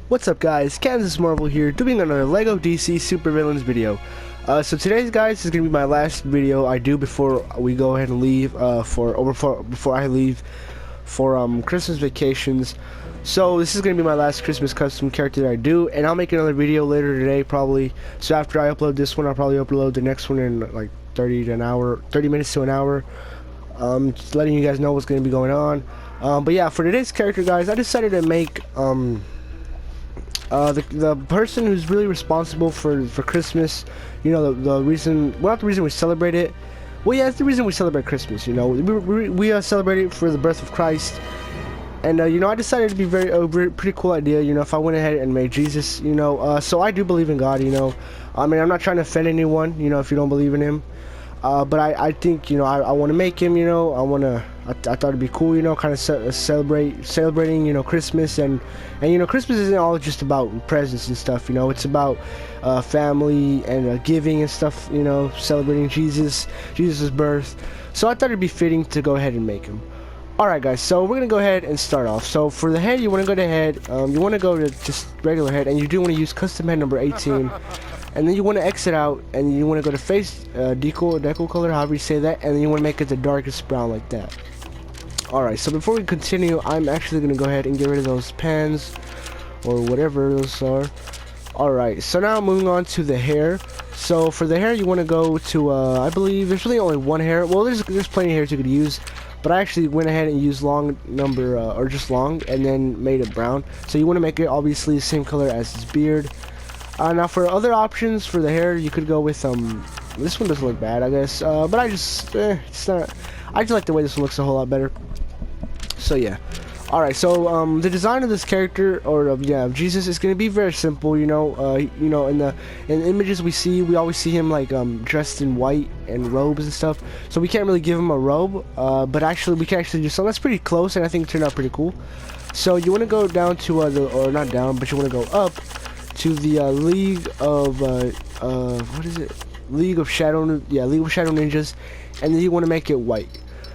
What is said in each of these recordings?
What's up guys, Kansas Marvel here, doing another LEGO DC Super Villains video. So today's guys is going to be my last video I do before we go ahead and leave before I leave for Christmas vacations. So this is going to be my last Christmas custom character that I do, and I'll make another video later today probably. So after I upload this one, I'll probably upload the next one in like 30 minutes to an hour. Just letting you guys know what's going to be going on. But yeah, for today's character guys, I decided to make the person who's really responsible for Christmas, you know, the reason, well, not the reason we celebrate it, well, yeah, it's the reason we celebrate Christmas, you know, we celebrate it for the birth of Christ, and, you know, I decided to be pretty cool idea, you know, if I went ahead and made Jesus, you know, so I do believe in God, you know, I mean, I'm not trying to offend anyone, you know, if you don't believe in him, but I think, you know, I want to make him, you know, I thought it'd be cool, you know, kind of celebrating, you know, Christmas, and you know, Christmas isn't all just about presents and stuff, you know, it's about family and giving and stuff, you know, celebrating Jesus' birth. So I thought it'd be fitting to go ahead and make him. Alright guys, so we're gonna go ahead and start off. So for the head, you want to go to head, you want to go to just regular head, and you do want to use custom head number 18. And then you want to exit out, and you want to go to face decal color, however you say that, and then you want to make it the darkest brown like that. Alright, so before we continue, I'm actually going to go ahead and get rid of those pens, or whatever those are. Alright, so now moving on to the hair. So for the hair, you want to go to, I believe there's really only one hair. Well, there's plenty of hairs you could use, but I actually went ahead and used long number, or just long, and then made it brown. So you want to make it obviously the same color as his beard. Now for other options for the hair, you could go with this one doesn't look bad, I guess, but I just it's not, I just like the way this one looks a whole lot better. So yeah, all right, so the design of this character, or of Jesus, is going to be very simple, you know. In the images we always see him like dressed in white and robes and stuff, so we can't really give him a robe, but actually we can actually do something that's pretty close, and I think it turned out pretty cool. So you want to go down to or not down, but you want to go up to the League of what is it? League of Shadow Ninjas, and then you want to make it white.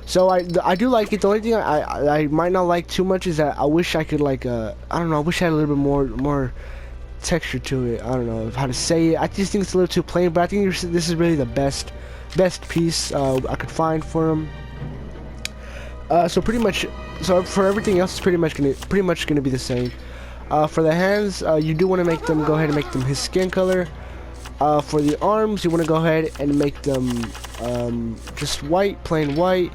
So I do like it. The only thing I might not like too much is that I wish I could like I don't know, I wish I had a little bit more texture to it. I don't know how to say it. I just think it's a little too plain, but I think this is really the best piece I could find for him. So for everything else, it's pretty much gonna be the same. For the hands, you do want to make them, go ahead and make them his skin color. For the arms, you want to go ahead and make them just white, plain white.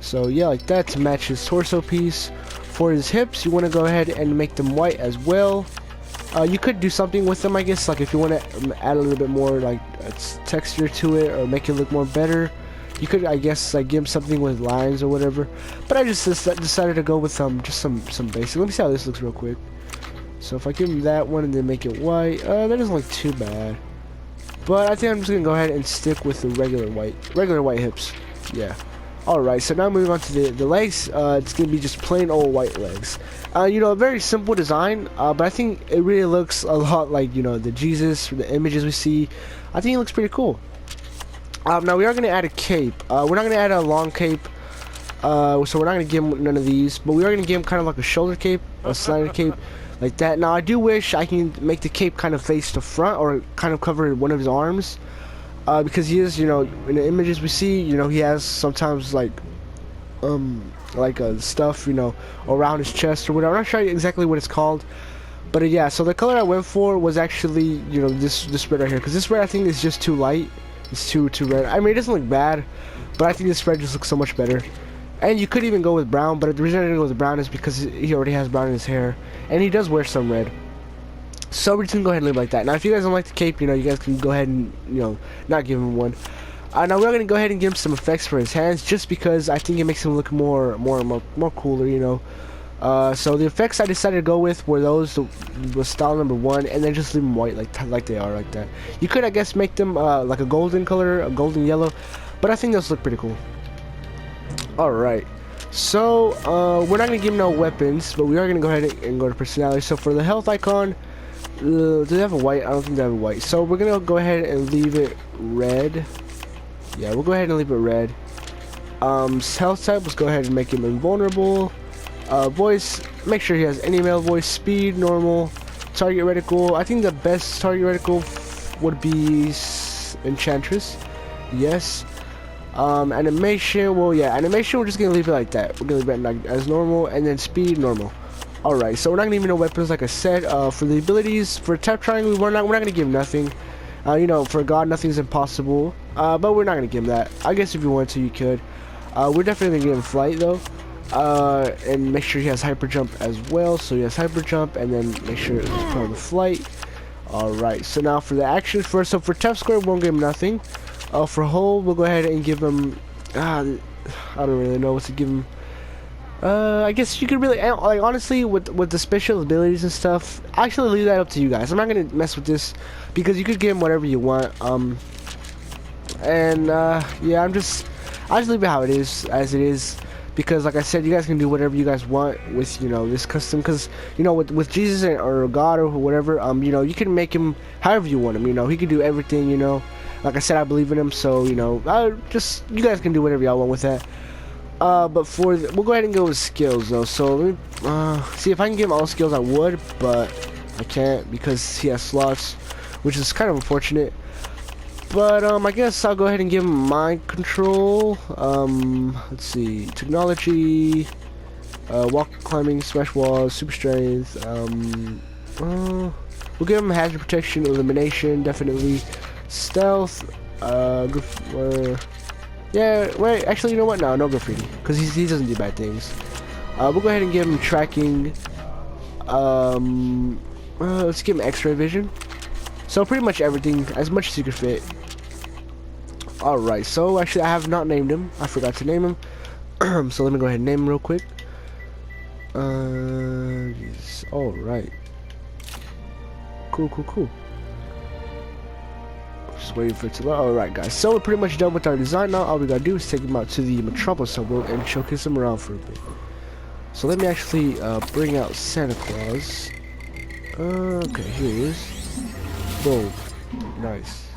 So yeah, like that, to match his torso piece. For his hips, you want to go ahead and make them white as well. You could do something with them, I guess, like if you want to add a little bit more like texture to it, or make it look more better. You could, I guess, like give him something with lines or whatever. But I just decided to go with just some basic. Let me see how this looks real quick. So if I give him that one and then make it white, that doesn't look too bad. But I think I'm just gonna go ahead and stick with the regular white hips. Yeah. Alright, so now moving on to the legs, it's gonna be just plain old white legs. You know, a very simple design, but I think it really looks a lot like, you know, the Jesus, the images we see. I think it looks pretty cool. Now we are gonna add a cape. We're not gonna add a long cape. So we're not gonna give him none of these, but we are gonna give him kind of like a shoulder cape, a slanted cape. Like that. Now I do wish I can make the cape kind of face to front, or kind of cover one of his arms, because he is, you know, in the images we see, you know, he has sometimes like stuff, you know, around his chest or whatever. I'm not sure exactly what it's called, but yeah. So the color I went for was actually, you know, this red right here, because this red I think is just too light. It's too red. I mean, it doesn't look bad, but I think this red just looks so much better. And you could even go with brown, but the reason I didn't go with brown is because he already has brown in his hair, and he does wear some red. So we're just gonna go ahead and leave it like that. Now, if you guys don't like the cape, you know, you guys can go ahead and, you know, not give him one. Now we're gonna go ahead and give him some effects for his hands, just because I think it makes him look more cooler, you know. So the effects I decided to go with were those was style number 1, and then just leave them white like they are, like that. You could, I guess, make them like a golden color, a golden yellow, but I think those look pretty cool. Alright, so we're not going to give him no weapons, but we are going to go ahead and go to personality. So for the health icon, do they have a white? I don't think they have a white. So we're going to go ahead and leave it red. Yeah, we'll go ahead and leave it red. Health type, let's go ahead and make him invulnerable. Voice, make sure he has any male voice. Speed, normal. target reticle. I think the best target reticle would be Enchantress. Yes. Animation. Well, yeah, animation. We're just gonna leave it like that. We're gonna leave it like as normal, and then speed normal. All right. So we're not gonna give no weapons, like I said. For the abilities, for tap triangle, we're not gonna give nothing. You know, for God, nothing's impossible. But we're not gonna give him that. I guess if you want to, you could. We're definitely gonna give him flight though. And make sure he has hyper jump as well. So he has hyper jump, and then make sure it's put on the flight. All right. So now for the actions first. So for tap square, we won't give him nothing. For hold, we'll go ahead and give him. I don't really know what to give him. I guess you could really, like, honestly, with the special abilities and stuff, actually leave that up to you guys. I'm not gonna mess with this because you could give him whatever you want. Yeah, I'll just leave it how it is, as it is, because like I said, you guys can do whatever you guys want with, you know, this custom, because, you know, with Jesus or God or whatever, you know, you can make him however you want him. You know, he can do everything. You know, like I said, I believe in him, so, you know, you guys can do whatever y'all want with that. But we'll go ahead and go with skills though. So let me see if I can give him all skills. I would, but I can't because he has slots, which is kind of unfortunate. But I guess I'll go ahead and give him mind control. Let's see, technology, walk, climbing, smash walls, super strength. We'll give him hazard protection, elimination, definitely, stealth. Yeah, wait, actually, you know what? No graffiti, because he doesn't do bad things. We'll go ahead and give him tracking. Let's give him X-ray vision. So pretty much everything, as much as you could fit. Alright, so actually I have not named him. I forgot to name him. So let me go ahead and name him real quick. Yes. Alright. Cool. Just waiting for it to load. Alright guys, so we're pretty much done with our design now. All we gotta do is take him out to the Metropolis suburb and showcase him around for a bit. So let me actually bring out Santa Claus. Okay, here he is. Boom. Nice.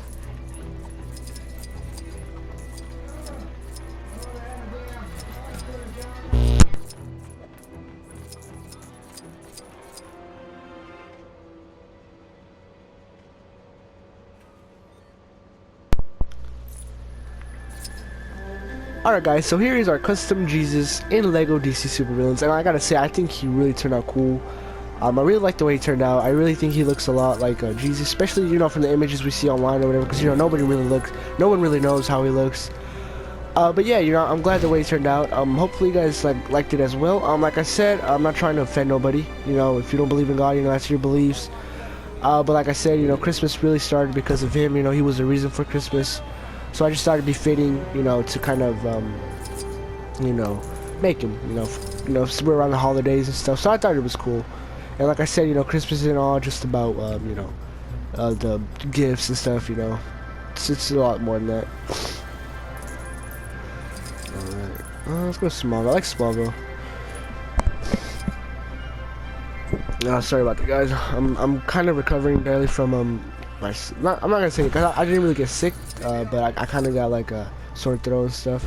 Alright guys, so here is our custom Jesus in Lego DC Supervillains, and I gotta say, I think he really turned out cool. I really like the way he turned out. I really think he looks a lot like Jesus, especially, you know, from the images we see online or whatever, because, you know, no one really knows how he looks. But yeah, you know, I'm glad the way he turned out. Hopefully you guys liked it as well. Like I said, I'm not trying to offend nobody. You know, if you don't believe in God, you know, that's your beliefs. But like I said, you know, Christmas really started because of him. You know, he was the reason for Christmas. So I just thought it'd be fitting, you know, to kind of, you know, make him, you know, we're around the holidays and stuff. So I thought it was cool. And like I said, you know, Christmas isn't all just about, you know, the gifts and stuff, you know. It's a lot more than that. Alright. Let's go Smallville. I like Smallville. Sorry about that, guys. I'm kind of recovering barely from, I'm not gonna say it, because I didn't really get sick, but I kind of got, like, a sore throat and stuff.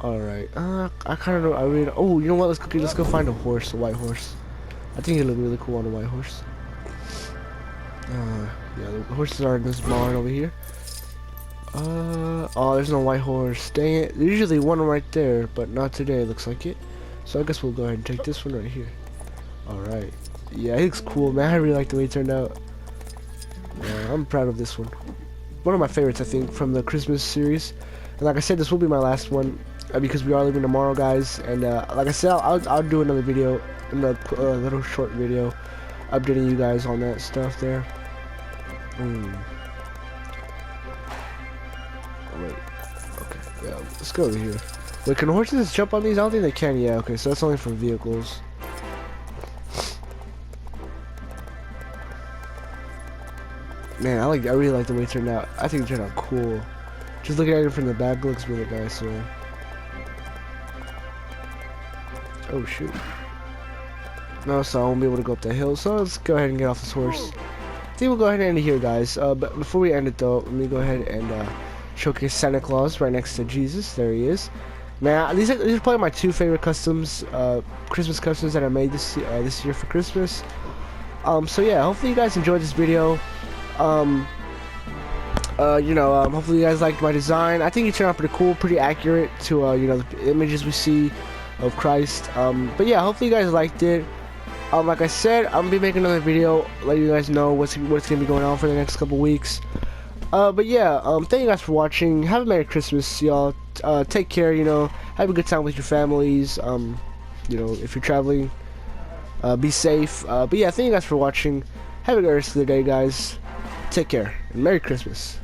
Alright. I kind of know, oh, you know what? Let's go find a horse, a white horse. I think he'd look really cool on a white horse. Yeah, the horses are in this barn over here. Oh, there's no white horse. Dang it. There's usually one right there, but not today, looks like it. So I guess we'll go ahead and take this one right here. Alright. Yeah, he looks cool, man. I really like the way it turned out. Yeah, I'm proud of this one. One of my favorites, I think, from the Christmas series. And like I said, this will be my last one, because we are leaving tomorrow, guys. And like I said, I'll do another video, another little short video, updating you guys on that stuff there. Wait. Okay. Yeah. Let's go over here. Wait, can horses jump on these? I don't think they can. Yeah. Okay. So that's only for vehicles. Man, I really like the way it turned out. I think it turned out cool. Just looking at it from the back looks really nice, man. Oh shoot. No, so I won't be able to go up that hill. So let's go ahead and get off this horse. I think we'll go ahead and end it here, guys. But before we end it though, let me go ahead and showcase Santa Claus right next to Jesus. There he is. Man, these are probably my two favorite customs, Christmas customs that I made this year for Christmas. So yeah, hopefully you guys enjoyed this video. Hopefully you guys liked my design. I think it turned out pretty cool, pretty accurate to the images we see of Christ. But yeah, hopefully you guys liked it. Like I said, I'm gonna be making another video, letting you guys know what's gonna be going on for the next couple weeks. But yeah, thank you guys for watching. Have a Merry Christmas, y'all. Take care. Have a good time with your families. If you're traveling, be safe. But yeah, thank you guys for watching. Have a good rest of the day, guys. Take care and Merry Christmas.